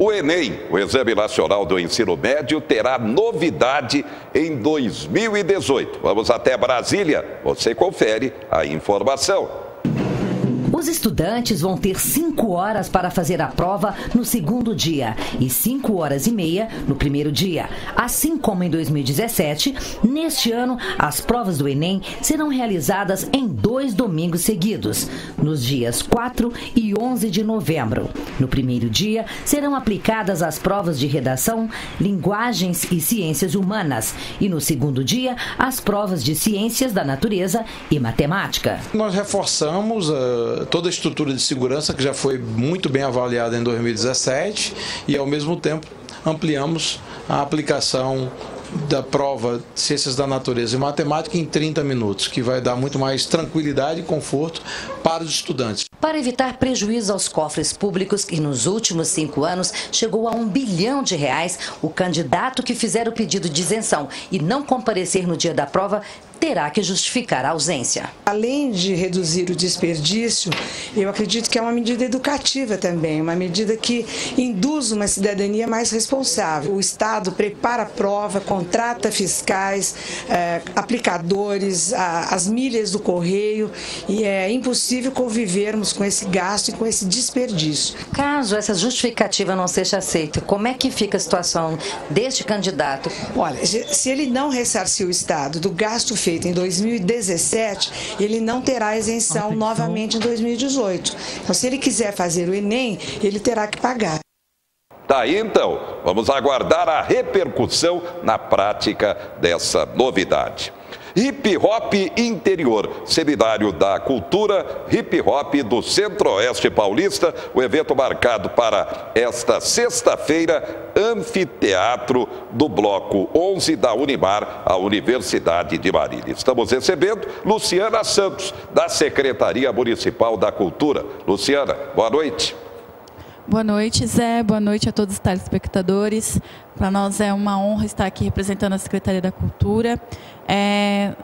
O Enem, o Exame Nacional do Ensino Médio, terá novidade em 2018. Vamos até Brasília, você confere a informação. Os estudantes vão ter 5 horas para fazer a prova no segundo dia e 5 horas e meia no primeiro dia. Assim como em 2017, neste ano, as provas do Enem serão realizadas em 2 domingos seguidos, nos dias 4 e 11 de novembro. No primeiro dia, serão aplicadas as provas de redação, linguagens e ciências humanas. E no segundo dia, as provas de ciências da natureza e matemática. Nós reforçamos toda a estrutura de segurança que já foi muito bem avaliada em 2017 e, ao mesmo tempo, ampliamos a aplicação da prova de Ciências da Natureza e Matemática em 30 minutos, que vai dar muito mais tranquilidade e conforto para os estudantes. Para evitar prejuízo aos cofres públicos, que nos últimos 5 anos chegou a R$1 bilhão, o candidato que fizer o pedido de isenção e não comparecer no dia da prova terá que justificar a ausência. Além de reduzir o desperdício, eu acredito que é uma medida educativa também, uma medida que induz uma cidadania mais responsável. O Estado prepara a prova, contrata fiscais, aplicadores, as milhas do correio, e é impossível convivermos com esse gasto e com esse desperdício. Caso essa justificativa não seja aceita, como é que fica a situação deste candidato? Olha, se ele não ressarcir o Estado do gasto feito em 2017, ele não terá isenção novamente em 2018. Então, se ele quiser fazer o Enem, ele terá que pagar. Tá aí, então, vamos aguardar a repercussão na prática dessa novidade. Hip Hop Interior, Seminário da Cultura Hip Hop do Centro-Oeste Paulista, o evento marcado para esta sexta-feira, anfiteatro do Bloco 11 da Unimar, a Universidade de Marília. Estamos recebendo Luciana Santos, da Secretaria Municipal da Cultura. Luciana, boa noite. Boa noite, Zé. Boa noite a todos os telespectadores. Para nós é uma honra estar aqui representando a Secretaria da Cultura.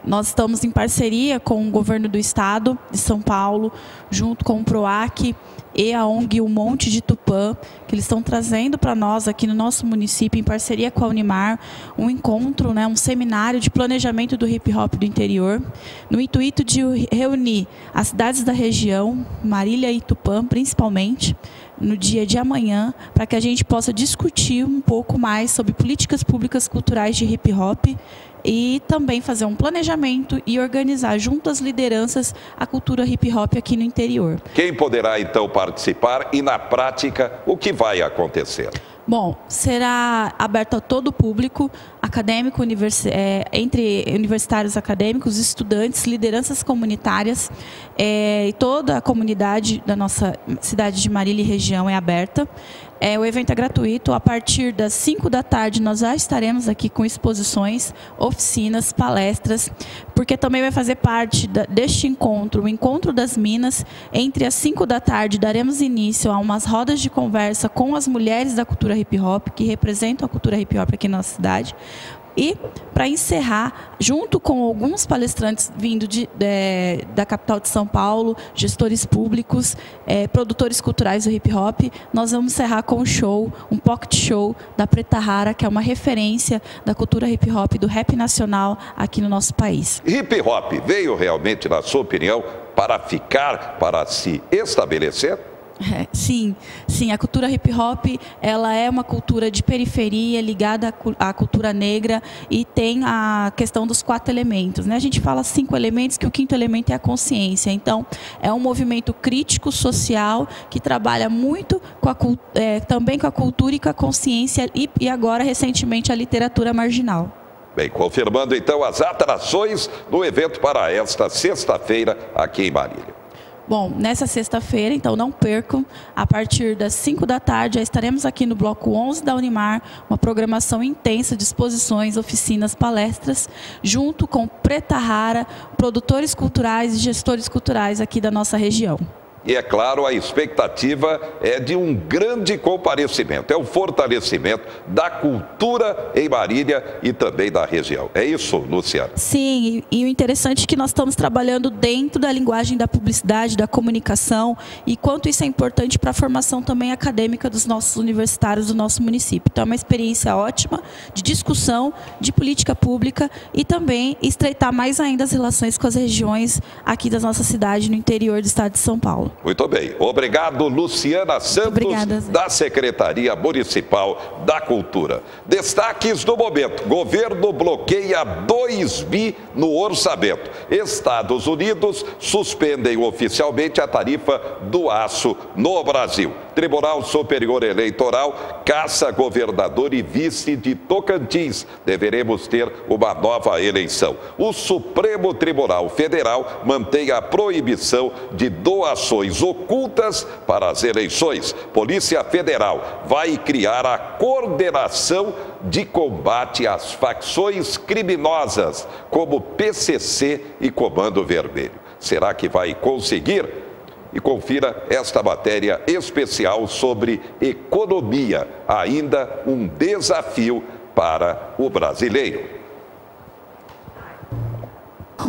Nós estamos em parceria com o Governo do Estado de São Paulo, junto com o PROAC e a ONG O Monte de Tupã, que eles estão trazendo para nós aqui no nosso município, em parceria com a Unimar, um encontro, um seminário de planejamento do hip hop do interior, no intuito de reunir as cidades da região, Marília e Tupã principalmente, no dia de amanhã, para que a gente possa discutir um pouco mais sobre políticas públicas culturais de hip hop e também fazer um planejamento e organizar junto às lideranças a cultura hip hop aqui no interior. Quem poderá então participar e na prática o que vai acontecer? Bom, será aberto a todo o público, acadêmico, entre universitários acadêmicos, estudantes, lideranças comunitárias, e toda a comunidade da nossa cidade de Marília e região é aberta. O evento é gratuito. A partir das 5 da tarde nós já estaremos aqui com exposições, oficinas, palestras, porque também vai fazer parte deste encontro, o Encontro das Minas. Entre as 5 da tarde daremos início a umas rodas de conversa com as mulheres da cultura hip hop, que representam a cultura hip hop aqui na nossa cidade. E, para encerrar, junto com alguns palestrantes vindo da capital de São Paulo, gestores públicos, produtores culturais do hip hop, nós vamos encerrar com um pocket show da Preta Rara, que é uma referência da cultura hip hop, do rap nacional aqui no nosso país. Hip hop veio realmente, na sua opinião, para ficar, para se estabelecer? Sim, a cultura hip hop, ela é uma cultura de periferia ligada à cultura negra e tem a questão dos 4 elementos, A gente fala 5 elementos, que o 5º elemento é a consciência. Então, é um movimento crítico social que trabalha muito também com a cultura e com a consciência e agora, recentemente, a literatura marginal. Bem, confirmando então as atrações do evento para esta sexta-feira aqui em Marília. Bom, nessa sexta-feira, então não percam, a partir das 5 da tarde, já estaremos aqui no Bloco 11 da Unimar, uma programação intensa de exposições, oficinas, palestras, junto com Preta Rara, produtores culturais e gestores culturais aqui da nossa região. E, é claro, a expectativa é de um grande comparecimento, é o fortalecimento da cultura em Marília e também da região. É isso, Luciana? Sim, e o interessante é que nós estamos trabalhando dentro da linguagem da publicidade, da comunicação, e quanto isso é importante para a formação também acadêmica dos nossos universitários do nosso município. Então, é uma experiência ótima de discussão, de política pública e também estreitar mais ainda as relações com as regiões aqui da nossa cidade, no interior do estado de São Paulo. Muito bem. Obrigado, Luciana Santos, Obrigada, da Secretaria Municipal da Cultura. Destaques do momento. Governo bloqueia 2 bi no orçamento. Estados Unidos suspendem oficialmente a tarifa do aço no Brasil. Tribunal Superior Eleitoral caça governador e vice de Tocantins. Deveremos ter uma nova eleição. O Supremo Tribunal Federal mantém a proibição de doações ocultas para as eleições. Polícia Federal vai criar a coordenação de combate às facções criminosas, como PCC e Comando Vermelho. Será que vai conseguir? E confira esta matéria especial sobre economia, ainda um desafio para o brasileiro.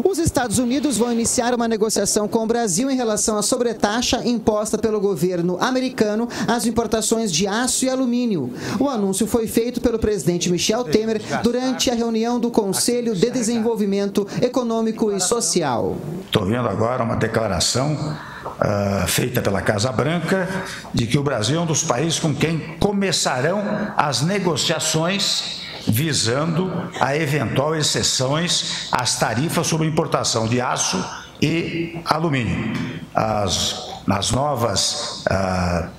Os Estados Unidos vão iniciar uma negociação com o Brasil em relação à sobretaxa imposta pelo governo americano às importações de aço e alumínio. O anúncio foi feito pelo presidente Michel Temer durante a reunião do Conselho de Desenvolvimento Econômico e Social. Estou vendo agora uma declaração feita pela Casa Branca de que o Brasil é um dos países com quem começarão as negociações visando a eventual exceções às tarifas sobre importação de aço e alumínio. Nas novas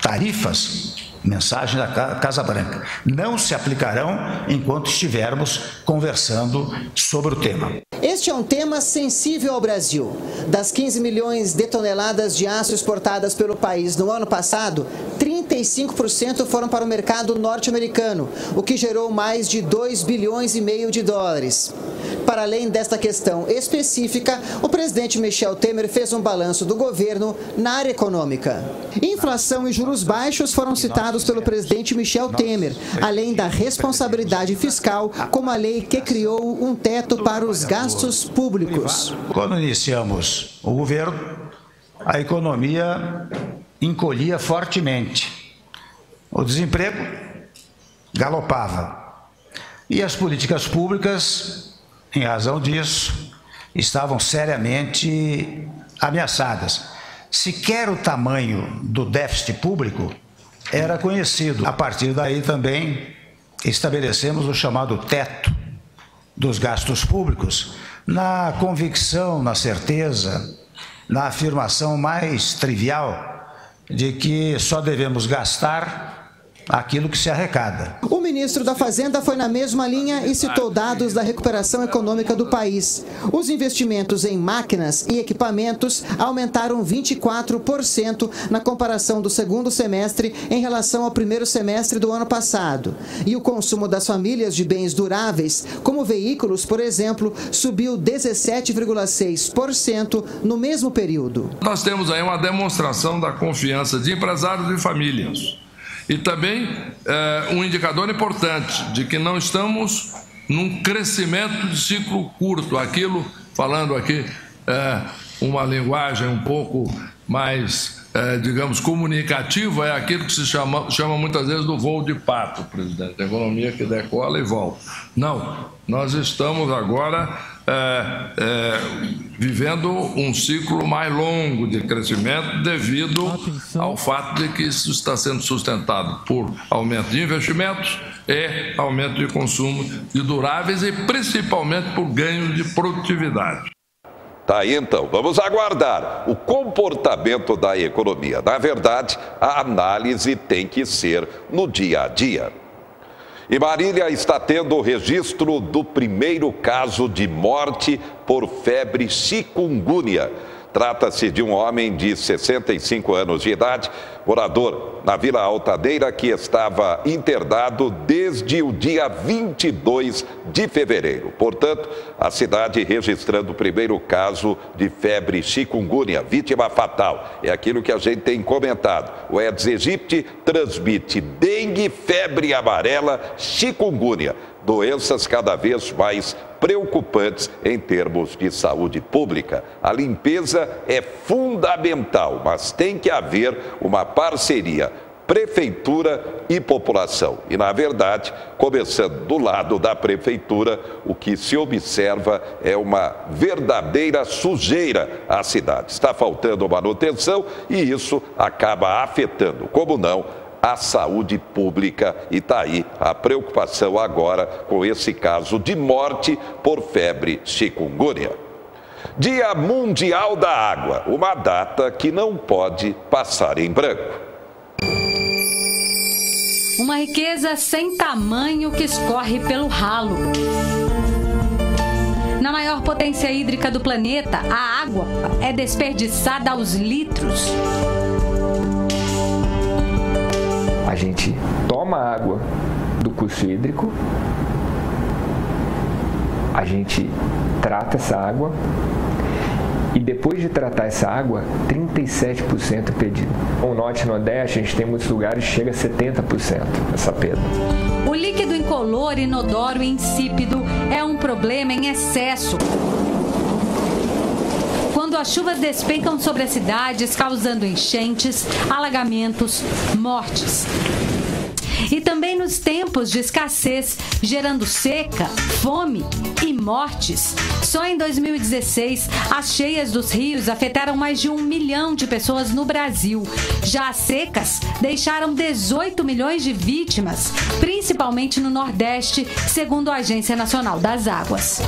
tarifas, mensagem da Casa Branca, não se aplicarão enquanto estivermos conversando sobre o tema. Este é um tema sensível ao Brasil. Das 15 milhões de toneladas de aço exportadas pelo país no ano passado, 35% foram para o mercado norte-americano, o que gerou mais de 2,5 bilhões de dólares. Para além desta questão específica, o presidente Michel Temer fez um balanço do governo na área econômica. Inflação e juros baixos foram citados pelo presidente Michel Temer, além da responsabilidade fiscal, como a lei que criou um teto para os gastos públicos. Quando iniciamos o governo, a economia encolhia fortemente. O desemprego galopava. E as políticas públicas, em razão disso, estavam seriamente ameaçadas. Sequer o tamanho do déficit público era conhecido. A partir daí também estabelecemos o chamado teto dos gastos públicos, na convicção, na certeza, na afirmação mais trivial de que só devemos gastar aquilo que se arrecada. O ministro da Fazenda foi na mesma linha e citou dados da recuperação econômica do país. Os investimentos em máquinas e equipamentos aumentaram 24% na comparação do segundo semestre em relação ao primeiro semestre do ano passado. E o consumo das famílias de bens duráveis, como veículos, por exemplo, subiu 17,6% no mesmo período. Nós temos aí uma demonstração da confiança de empresários e famílias. E também um indicador importante de que não estamos num crescimento de ciclo curto. Aquilo, falando aqui uma linguagem um pouco mais, digamos, comunicativa, é aquilo que se chama muitas vezes do voo de pato, presidente. A economia que decola e volta. Não, nós estamos agora vivendo um ciclo mais longo de crescimento devido ao fato de que isso está sendo sustentado por aumento de investimentos e aumento de consumo de duráveis e principalmente por ganho de produtividade. Tá aí, então, vamos aguardar o comportamento da economia. Na verdade, a análise tem que ser no dia a dia. E Marília está tendo o registro do primeiro caso de morte por febre chikungunya. Trata-se de um homem de 65 anos de idade, morador na Vila Altadeira, que estava internado desde o dia 22 de fevereiro. Portanto, a cidade registrando o primeiro caso de febre chikungunya, vítima fatal. É aquilo que a gente tem comentado. O Aedes aegypti transmite dengue, febre amarela, chikungunya. Doenças cada vez mais preocupantes em termos de saúde pública. A limpeza é fundamental, mas tem que haver uma parceria prefeitura e população. E, na verdade, começando do lado da prefeitura, o que se observa é uma verdadeira sujeira à cidade. Está faltando manutenção e isso acaba afetando, como não, a saúde pública, e está aí a preocupação agora com esse caso de morte por febre chikungunya. Dia Mundial da Água, uma data que não pode passar em branco. Uma riqueza sem tamanho que escorre pelo ralo. Na maior potência hídrica do planeta, a água é desperdiçada aos litros. A gente toma água do curso hídrico, a gente trata essa água e depois de tratar essa água, 37% perdido. No Norte e Nordeste, a gente tem muitos lugares que chega a 70% essa perda. O líquido incolor, inodoro e insípido é um problema em excesso. Quando as chuvas despencam sobre as cidades, causando enchentes, alagamentos, mortes. E também nos tempos de escassez, gerando seca, fome e mortes. Só em 2016, as cheias dos rios afetaram mais de 1 milhão de pessoas no Brasil. Já as secas deixaram 18 milhões de vítimas, principalmente no Nordeste, segundo a Agência Nacional das Águas.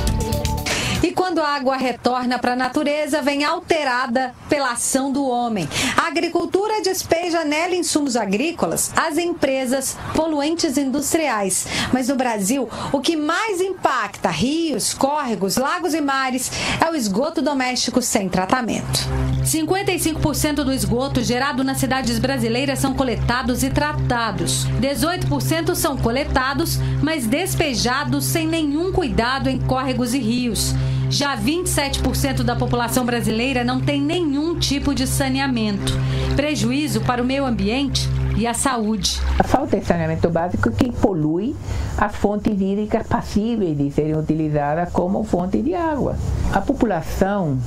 E quando a água retorna para a natureza, vem alterada pela ação do homem. A agricultura despeja nela insumos agrícolas, as empresas, poluentes industriais. Mas no Brasil, o que mais impacta rios, córregos, lagos e mares é o esgoto doméstico sem tratamento. 55% do esgoto gerado nas cidades brasileiras são coletados e tratados. 18% são coletados, mas despejados sem nenhum cuidado em córregos e rios. Já 27% da população brasileira não tem nenhum tipo de saneamento. Prejuízo para o meio ambiente e a saúde. A falta de saneamento básico que polui as fontes hídricas passíveis de serem utilizadas como fonte de água. A população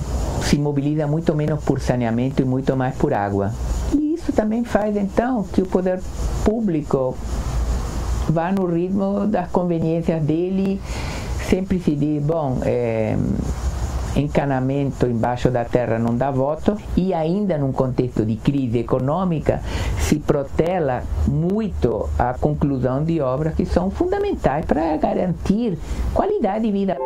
se mobiliza muito menos por saneamento e muito mais por água. E isso também faz, então, que o poder público vá no ritmo das conveniências dele. Sempre se diz, bom, encanamento embaixo da terra não dá voto, e ainda num contexto de crise econômica se protela muito a conclusão de obras que são fundamentais para garantir qualidade de vida.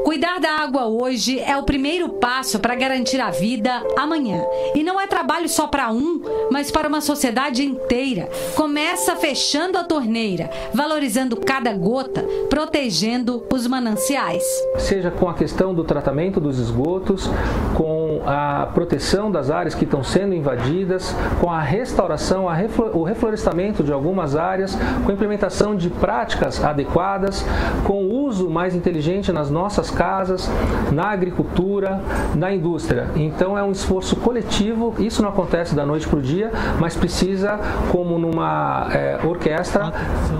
Cuidar da água hoje é o primeiro passo para garantir a vida amanhã. E não é trabalho só para um, mas para uma sociedade inteira. Começa fechando a torneira, valorizando cada gota, protegendo os mananciais. Seja com a questão do tratamento dos esgotos, com a proteção das áreas que estão sendo invadidas, com a restauração, o reflorestamento de algumas áreas, com a implementação de práticas adequadas, com o uso mais inteligente nas nossas casas, na agricultura, na indústria. Então é um esforço coletivo, isso não acontece da noite para o dia, mas precisa, como numa orquestra,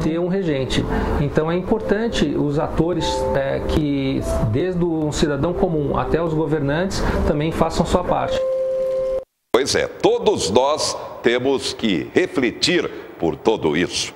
ter um regente. Então é importante os atores que, desde o cidadão comum até os governantes, também façam sua parte. Pois é, todos nós temos que refletir por tudo isso.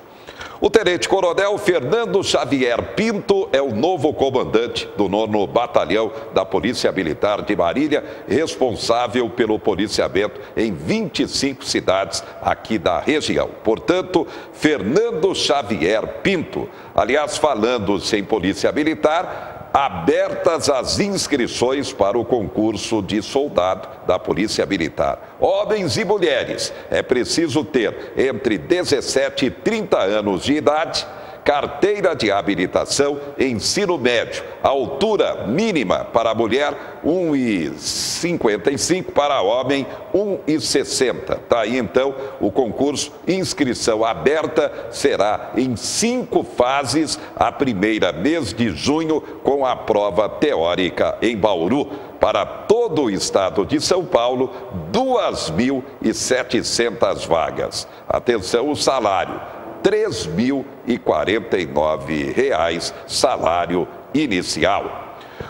O tenente-coronel Fernando Xavier Pinto é o novo comandante do 9º Batalhão da Polícia Militar de Marília, responsável pelo policiamento em 25 cidades aqui da região. Portanto, Fernando Xavier Pinto. Aliás, falando-se em Polícia Militar, abertas as inscrições para o concurso de soldado da Polícia Militar. Homens e mulheres, é preciso ter entre 17 e 30 anos de idade, carteira de habilitação, ensino médio. A altura mínima para a mulher, 1,55, para homem, 1,60. Tá aí então o concurso. Inscrição aberta será em 5 fases. A primeira, mês de junho, com a prova teórica em Bauru. Para todo o estado de São Paulo, 2.700 vagas. Atenção, o salário, R$ 3.049, salário inicial.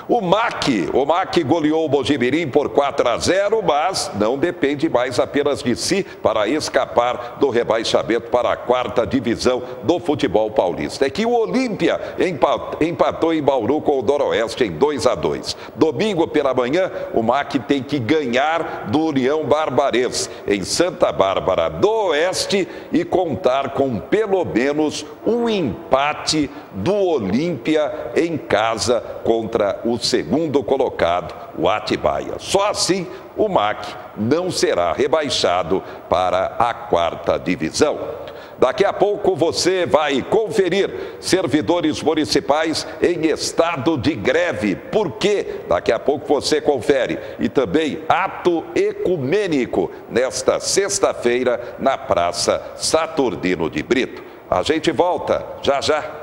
O MAC goleou o Mojimirim por 4-0, mas não depende mais apenas de si para escapar do rebaixamento para a 4ª divisão do futebol paulista. É que o Olímpia empatou em Bauru com o Noroeste em 2-2. Domingo pela manhã, o MAC tem que ganhar do União Barbarense em Santa Bárbara do Oeste e contar com pelo menos um empate do Olímpia em casa contra o segundo colocado, o Atibaia. Só assim o MAC não será rebaixado para a 4ª divisão. Daqui a pouco você vai conferir servidores municipais em estado de greve. Por quê? Daqui a pouco você confere. E também ato ecumênico nesta sexta-feira na Praça Saturnino de Brito. A gente volta já já.